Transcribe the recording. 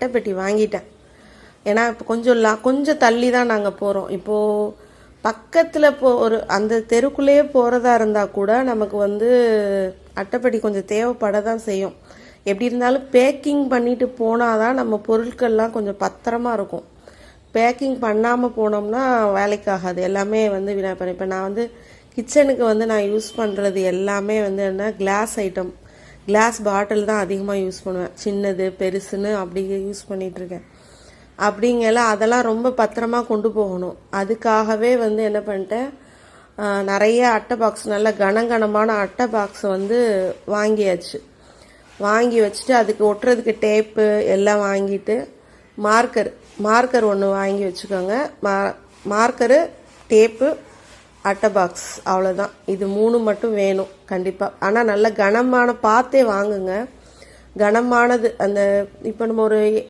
அட்டைப்பெட்டி வாங்கிட்டேன். ஏன்னா இப்போ கொஞ்சம் தள்ளி தான் நாங்கள் போகிறோம். இப்போது பக்கத்தில் ஒரு அந்த தெருக்குள்ளேயே போகிறதா இருந்தால் கூட நமக்கு வந்து அட்டைப்பெட்டி கொஞ்சம் தேவைப்பட தான் செய்யும். எப்படி இருந்தாலும் பேக்கிங் பண்ணிட்டு போனால் தான் நம்ம பொருட்கள்லாம் கொஞ்சம் பத்திரமா இருக்கும். பேக்கிங் பண்ணாமல் போனோம்னா வேலைக்கு ஆகாது, எல்லாமே வந்து வீணாக போயிடும். இப்போ நான் வந்து கிச்சனுக்கு வந்து நான் யூஸ் பண்ணுறது எல்லாமே வந்து என்ன, கிளாஸ் ஐட்டம், கிளாஸ் பாட்டில் தான் அதிகமாக யூஸ் பண்ணுவேன். சின்னது பெருசுன்னு அப்படி யூஸ் பண்ணிகிட்ருக்கேன். அப்படிங்கல அதெல்லாம் ரொம்ப பத்திரமா கொண்டு போகணும். அதுக்காகவே வந்து என்ன பண்ணிட்டேன், நிறைய அட்டை பாக்ஸ், நல்ல கனமான அட்டை பாக்ஸ் வந்து வாங்கி வச்சுட்டு அதுக்கு ஒட்டுறதுக்கு டேப்பு எல்லாம் வாங்கிட்டு மார்க்கர் ஒன்று வாங்கி வச்சுக்கோங்க. மார்க்கரு, டேப்பு, அட்டை பாக்ஸ், அவ்வளோதான். இது 3 மட்டும் வேணும் கண்டிப்பாக. ஆனால் நல்ல கனமான பார்த்தே வாங்குங்க. கனமானது, அந்த இப்போ நம்ம ஒரு